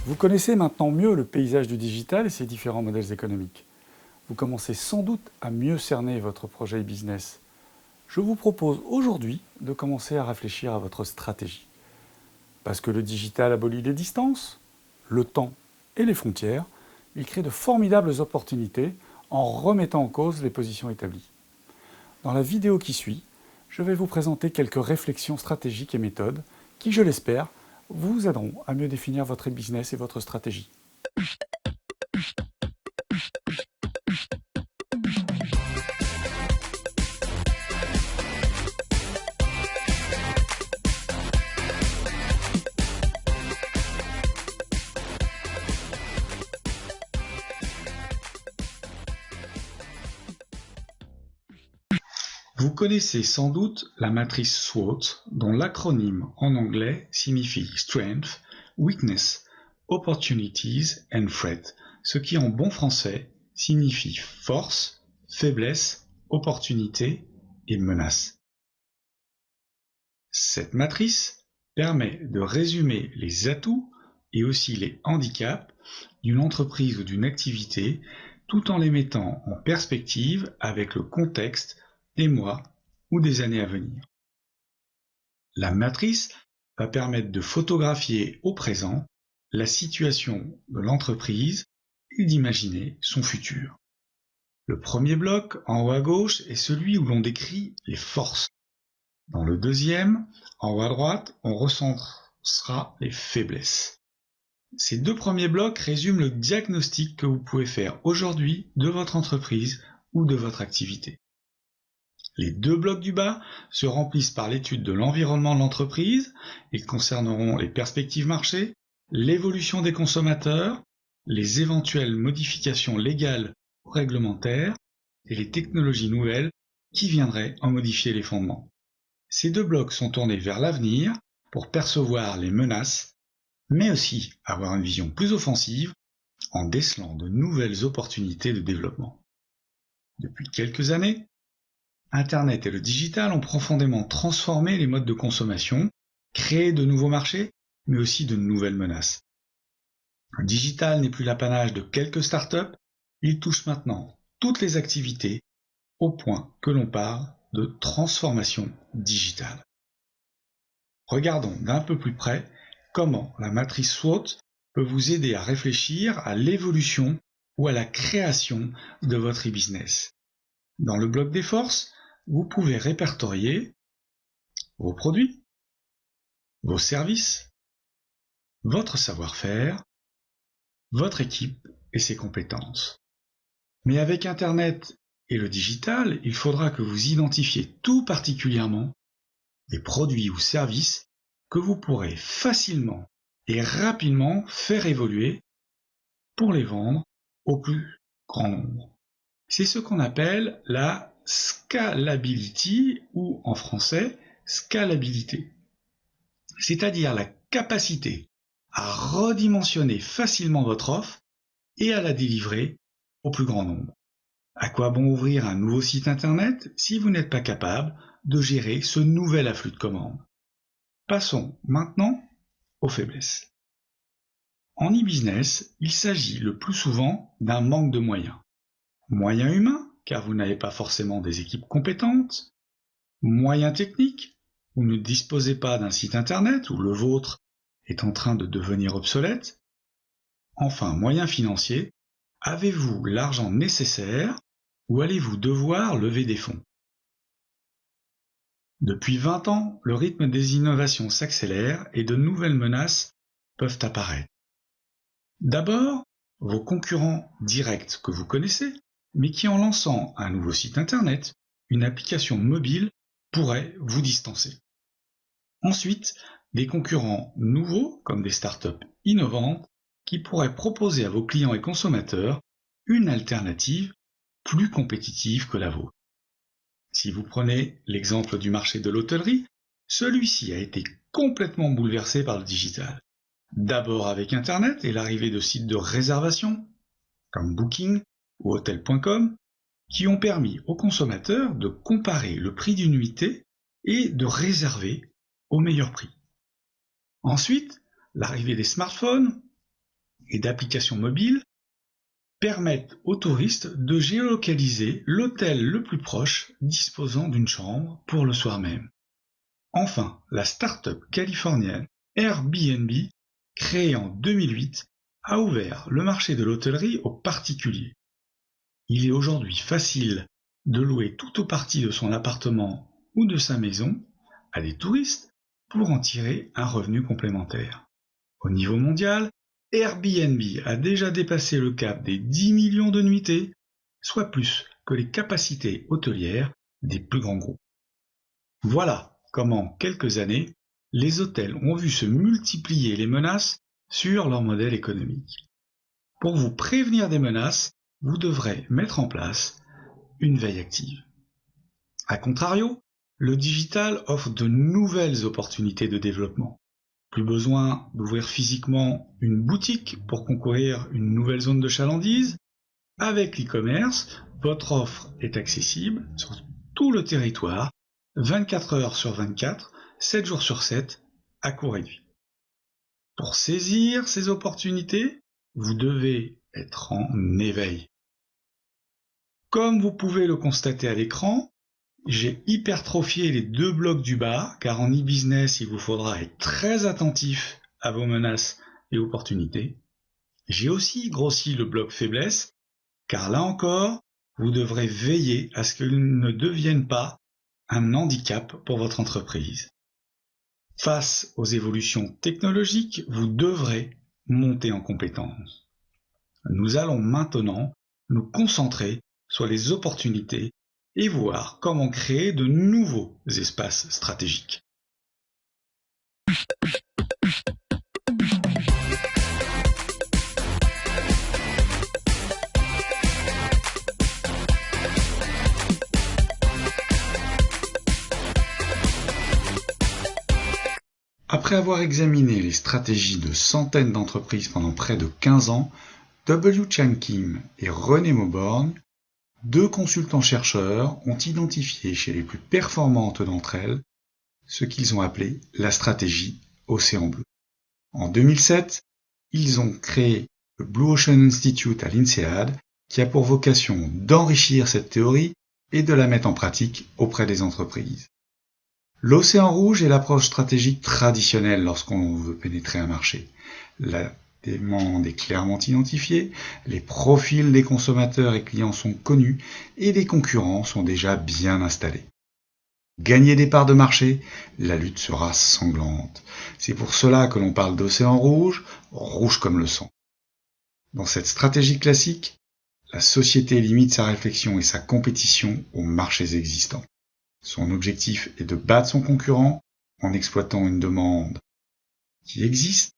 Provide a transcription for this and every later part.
Vous connaissez maintenant mieux le paysage du digital et ses différents modèles économiques. Vous commencez sans doute à mieux cerner votre projet e-business. Je vous propose aujourd'hui de commencer à réfléchir à votre stratégie. Parce que le digital abolit les distances, le temps et les frontières, il crée de formidables opportunités en remettant en cause les positions établies. Dans la vidéo qui suit, je vais vous présenter quelques réflexions stratégiques et méthodes qui, je l'espère, vous aideront à mieux définir votre business et votre stratégie. Vous connaissez sans doute la matrice SWOT, dont l'acronyme en anglais signifie Strength, Weakness, Opportunities and Threat, ce qui en bon français signifie force, faiblesse, opportunité et menace. Cette matrice permet de résumer les atouts et aussi les handicaps d'une entreprise ou d'une activité tout en les mettant en perspective avec le contexte des mois ou des années à venir. La matrice va permettre de photographier au présent la situation de l'entreprise et d'imaginer son futur. Le premier bloc, en haut à gauche, est celui où l'on décrit les forces. Dans le deuxième, en haut à droite, on recensera les faiblesses. Ces deux premiers blocs résument le diagnostic que vous pouvez faire aujourd'hui de votre entreprise ou de votre activité. Les deux blocs du bas se remplissent par l'étude de l'environnement de l'entreprise. Ils concerneront les perspectives marché, l'évolution des consommateurs, les éventuelles modifications légales ou réglementaires et les technologies nouvelles qui viendraient en modifier les fondements. Ces deux blocs sont tournés vers l'avenir pour percevoir les menaces, mais aussi avoir une vision plus offensive en décelant de nouvelles opportunités de développement. Depuis quelques années, Internet et le digital ont profondément transformé les modes de consommation, créé de nouveaux marchés, mais aussi de nouvelles menaces. Le digital n'est plus l'apanage de quelques startups, il touche maintenant toutes les activités, au point que l'on parle de transformation digitale. Regardons d'un peu plus près comment la matrice SWOT peut vous aider à réfléchir à l'évolution ou à la création de votre e-business. Dans le bloc des forces, vous pouvez répertorier vos produits, vos services, votre savoir-faire, votre équipe et ses compétences. Mais avec Internet et le digital, il faudra que vous identifiez tout particulièrement des produits ou services que vous pourrez facilement et rapidement faire évoluer pour les vendre au plus grand nombre. C'est ce qu'on appelle la scalability ou en français scalabilité, c'est-à-dire la capacité à redimensionner facilement votre offre et à la délivrer au plus grand nombre. À quoi bon ouvrir un nouveau site internet si vous n'êtes pas capable de gérer ce nouvel afflux de commandes? Passons maintenant aux faiblesses. En e-business, il s'agit le plus souvent d'un manque de moyens. Moyens humains, car vous n'avez pas forcément des équipes compétentes. Moyens techniques, vous ne disposez pas d'un site internet ou le vôtre est en train de devenir obsolète. Enfin, moyens financiers, avez-vous l'argent nécessaire ou allez-vous devoir lever des fonds? Depuis 20 ans, le rythme des innovations s'accélère et de nouvelles menaces peuvent apparaître. D'abord, vos concurrents directs que vous connaissez, mais qui en lançant un nouveau site internet, une application mobile, pourraient vous distancer. Ensuite, des concurrents nouveaux, comme des startups innovantes, qui pourraient proposer à vos clients et consommateurs une alternative plus compétitive que la vôtre. Si vous prenez l'exemple du marché de l'hôtellerie, celui-ci a été complètement bouleversé par le digital. D'abord avec Internet et l'arrivée de sites de réservation, comme Booking ou Hotel.com, qui ont permis aux consommateurs de comparer le prix d'une nuitée et de réserver au meilleur prix. Ensuite, l'arrivée des smartphones et d'applications mobiles permettent aux touristes de géolocaliser l'hôtel le plus proche disposant d'une chambre pour le soir même. Enfin, la start-up californienne Airbnb, créée en 2008, a ouvert le marché de l'hôtellerie aux particuliers. Il est aujourd'hui facile de louer tout ou partie de son appartement ou de sa maison à des touristes pour en tirer un revenu complémentaire. Au niveau mondial, Airbnb a déjà dépassé le cap des 10 millions de nuitées, soit plus que les capacités hôtelières des plus grands groupes. Voilà comment en quelques années, les hôtels ont vu se multiplier les menaces sur leur modèle économique. Pour vous prévenir des menaces, vous devrez mettre en place une veille active. A contrario, le digital offre de nouvelles opportunités de développement. Plus besoin d'ouvrir physiquement une boutique pour concourir une nouvelle zone de chalandise. Avec l'e-commerce, votre offre est accessible sur tout le territoire, 24 heures sur 24, 7 jours sur 7, à coût réduit. Pour saisir ces opportunités, vous devez être en éveil. Comme vous pouvez le constater à l'écran, j'ai hypertrophié les deux blocs du bas, car en e-business, il vous faudra être très attentif à vos menaces et opportunités. J'ai aussi grossi le bloc faiblesse, car là encore, vous devrez veiller à ce qu'il ne devienne pas un handicap pour votre entreprise. Face aux évolutions technologiques, vous devrez monter en compétences. Nous allons maintenant nous concentrer sur les opportunités et voir comment créer de nouveaux espaces stratégiques. Après avoir examiné les stratégies de centaines d'entreprises pendant près de 15 ans, W. Chan Kim et René Mauborgne, deux consultants-chercheurs, ont identifié chez les plus performantes d'entre elles ce qu'ils ont appelé la stratégie Océan Bleu. En 2007, ils ont créé le Blue Ocean Institute à l'INSEAD, qui a pour vocation d'enrichir cette théorie et de la mettre en pratique auprès des entreprises. L'océan rouge est l'approche stratégique traditionnelle lorsqu'on veut pénétrer un marché. La demande est clairement identifiée, les profils des consommateurs et clients sont connus et les concurrents sont déjà bien installés. Gagner des parts de marché, la lutte sera sanglante. C'est pour cela que l'on parle d'océan rouge, rouge comme le sang. Dans cette stratégie classique, la société limite sa réflexion et sa compétition aux marchés existants. Son objectif est de battre son concurrent en exploitant une demande qui existe,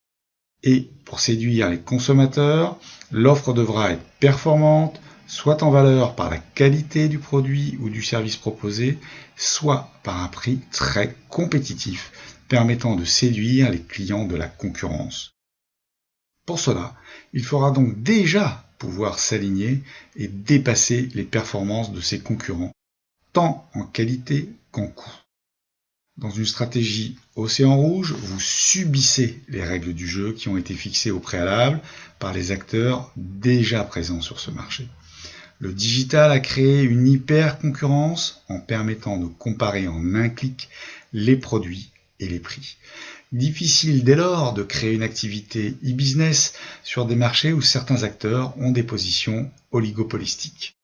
et pour séduire les consommateurs, l'offre devra être performante, soit en valeur par la qualité du produit ou du service proposé, soit par un prix très compétitif, permettant de séduire les clients de la concurrence. Pour cela, il faudra donc déjà pouvoir s'aligner et dépasser les performances de ses concurrents, tant en qualité qu'en coût. Dans une stratégie Océan Rouge, vous subissez les règles du jeu qui ont été fixées au préalable par les acteurs déjà présents sur ce marché. Le digital a créé une hyper-concurrence en permettant de comparer en un clic les produits et les prix. Difficile dès lors de créer une activité e-business sur des marchés où certains acteurs ont des positions oligopolistiques.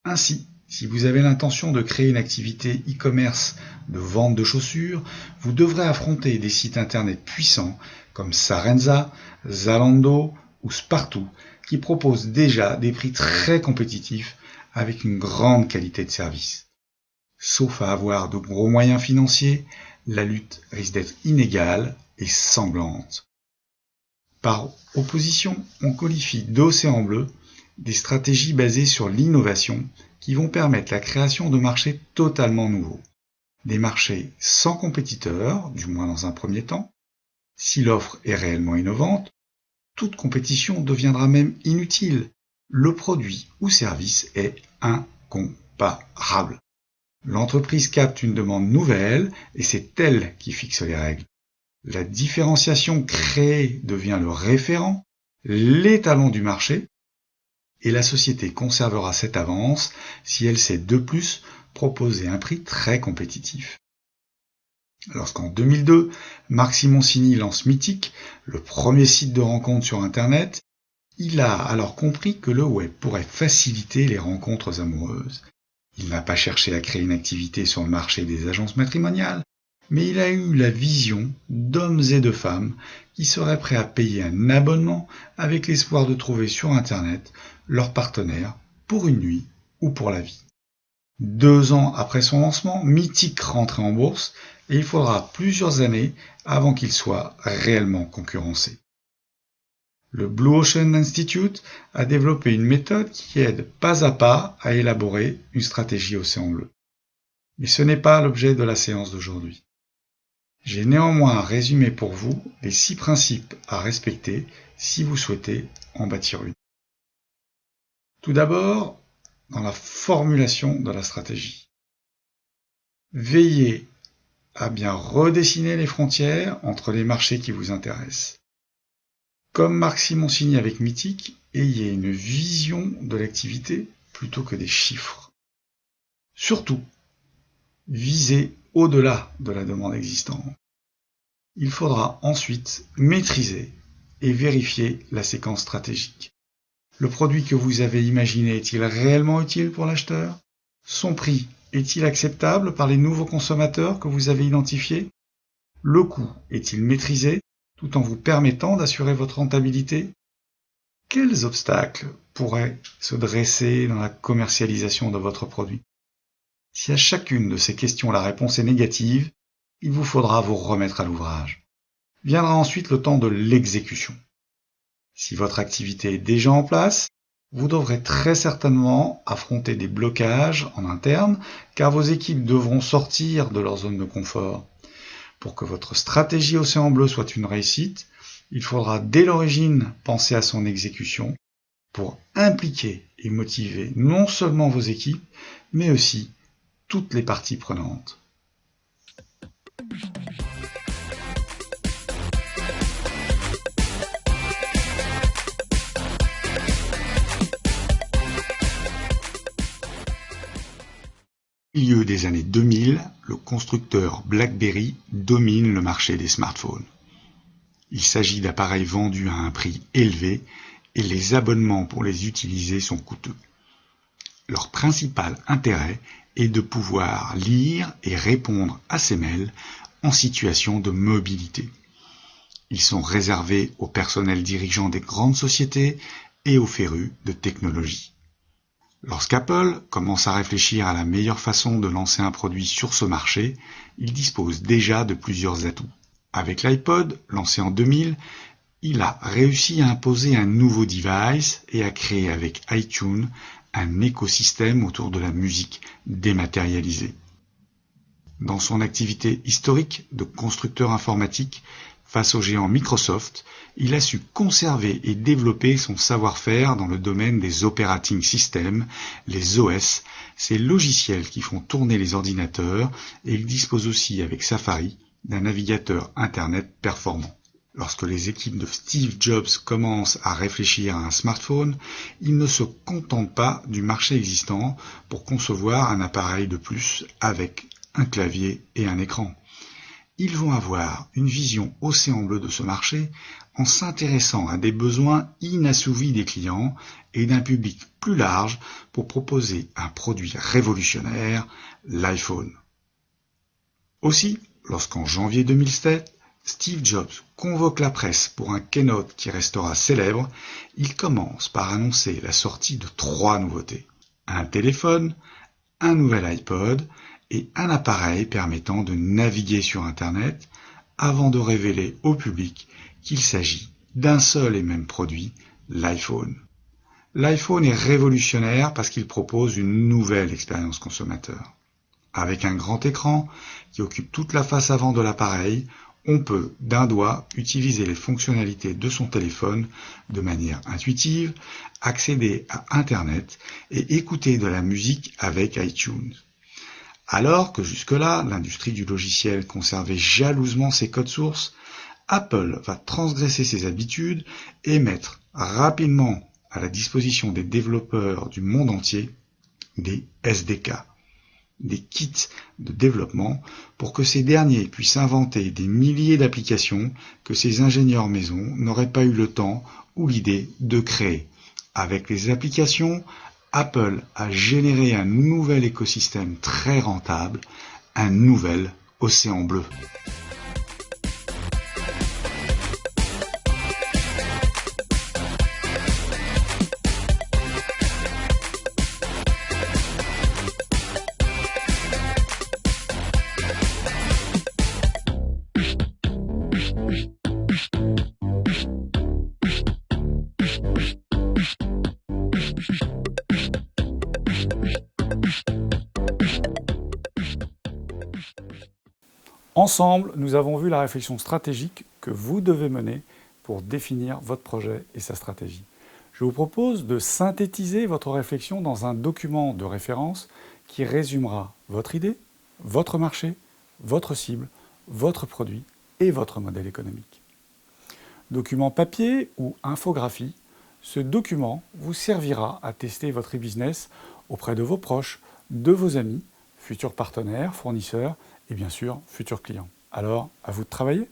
Ainsi, si vous avez l'intention de créer une activité e-commerce de vente de chaussures, vous devrez affronter des sites internet puissants comme Sarenza, Zalando ou Spartoo qui proposent déjà des prix très compétitifs avec une grande qualité de service. Sauf à avoir de gros moyens financiers, la lutte risque d'être inégale et sanglante. Par opposition, on qualifie d'océan bleu des stratégies basées sur l'innovation qui vont permettre la création de marchés totalement nouveaux. Des marchés sans compétiteurs, du moins dans un premier temps, si l'offre est réellement innovante, toute compétition deviendra même inutile. Le produit ou service est incomparable. L'entreprise capte une demande nouvelle et c'est elle qui fixe les règles. La différenciation créée devient le référent, l'étalon du marché, et la société conservera cette avance si elle sait de plus proposer un prix très compétitif. Lorsqu'en 2002, Marc Simoncini lance Mythic, le premier site de rencontre sur Internet, il a alors compris que le web pourrait faciliter les rencontres amoureuses. Il n'a pas cherché à créer une activité sur le marché des agences matrimoniales, mais il a eu la vision d'hommes et de femmes qui seraient prêts à payer un abonnement avec l'espoir de trouver sur Internet leur partenaire pour une nuit ou pour la vie. 2 ans après son lancement, Mythic rentre en bourse et il faudra plusieurs années avant qu'il soit réellement concurrencé. Le Blue Ocean Institute a développé une méthode qui aide pas à pas à élaborer une stratégie océan bleu. Mais ce n'est pas l'objet de la séance d'aujourd'hui. J'ai néanmoins résumé pour vous les 6 principes à respecter si vous souhaitez en bâtir une. Tout d'abord, dans la formulation de la stratégie. Veillez à bien redessiner les frontières entre les marchés qui vous intéressent. Comme Marc Simoncini avec Mythic, ayez une vision de l'activité plutôt que des chiffres. Surtout, visez au-delà de la demande existante. Il faudra ensuite maîtriser et vérifier la séquence stratégique. Le produit que vous avez imaginé est-il réellement utile pour l'acheteur? Son prix est-il acceptable par les nouveaux consommateurs que vous avez identifiés? Le coût est-il maîtrisé tout en vous permettant d'assurer votre rentabilité? Quels obstacles pourraient se dresser dans la commercialisation de votre produit? Si à chacune de ces questions la réponse est négative, il vous faudra vous remettre à l'ouvrage. Viendra ensuite le temps de l'exécution. Si votre activité est déjà en place, vous devrez très certainement affronter des blocages en interne, car vos équipes devront sortir de leur zone de confort. Pour que votre stratégie Océan Bleu soit une réussite, il faudra dès l'origine penser à son exécution pour impliquer et motiver non seulement vos équipes, mais aussi toutes les parties prenantes. Au milieu des années 2000, le constructeur BlackBerry domine le marché des smartphones. Il s'agit d'appareils vendus à un prix élevé et les abonnements pour les utiliser sont coûteux. Leur principal intérêt est de pouvoir lire et répondre à ces mails en situation de mobilité. Ils sont réservés au personnel dirigeant des grandes sociétés et aux férus de technologie. Lorsqu'Apple commence à réfléchir à la meilleure façon de lancer un produit sur ce marché, il dispose déjà de plusieurs atouts. Avec l'iPod, lancé en 2000, il a réussi à imposer un nouveau device et à créer avec iTunes un écosystème autour de la musique dématérialisée. Dans son activité historique de constructeur informatique, face au géant Microsoft, il a su conserver et développer son savoir-faire dans le domaine des operating systems, les OS, ces logiciels qui font tourner les ordinateurs, et il dispose aussi avec Safari d'un navigateur Internet performant. Lorsque les équipes de Steve Jobs commencent à réfléchir à un smartphone, ils ne se contentent pas du marché existant pour concevoir un appareil de plus avec un clavier et un écran. Ils vont avoir une vision océan bleu de ce marché en s'intéressant à des besoins inassouvis des clients et d'un public plus large pour proposer un produit révolutionnaire, l'iPhone. Aussi, lorsqu'en janvier 2007, Steve Jobs convoque la presse pour un keynote qui restera célèbre, il commence par annoncer la sortie de 3 nouveautés. Un téléphone, un nouvel iPod et un appareil permettant de naviguer sur Internet avant de révéler au public qu'il s'agit d'un seul et même produit, l'iPhone. L'iPhone est révolutionnaire parce qu'il propose une nouvelle expérience consommateur. Avec un grand écran qui occupe toute la face avant de l'appareil, on peut d'un doigt utiliser les fonctionnalités de son téléphone de manière intuitive, accéder à Internet et écouter de la musique avec iTunes. Alors que jusque-là, l'industrie du logiciel conservait jalousement ses codes sources, Apple va transgresser ses habitudes et mettre rapidement à la disposition des développeurs du monde entier des SDK, des kits de développement, pour que ces derniers puissent inventer des milliers d'applications que ces ingénieurs maison n'auraient pas eu le temps ou l'idée de créer. Avec les applications, Apple a généré un nouvel écosystème très rentable, un nouvel océan bleu. Ensemble, nous avons vu la réflexion stratégique que vous devez mener pour définir votre projet et sa stratégie. Je vous propose de synthétiser votre réflexion dans un document de référence qui résumera votre idée, votre marché, votre cible, votre produit et votre modèle économique. Document papier ou infographie, ce document vous servira à tester votre e-business auprès de vos proches, de vos amis, futurs partenaires, fournisseurs et bien sûr futurs clients. Alors, à vous de travailler.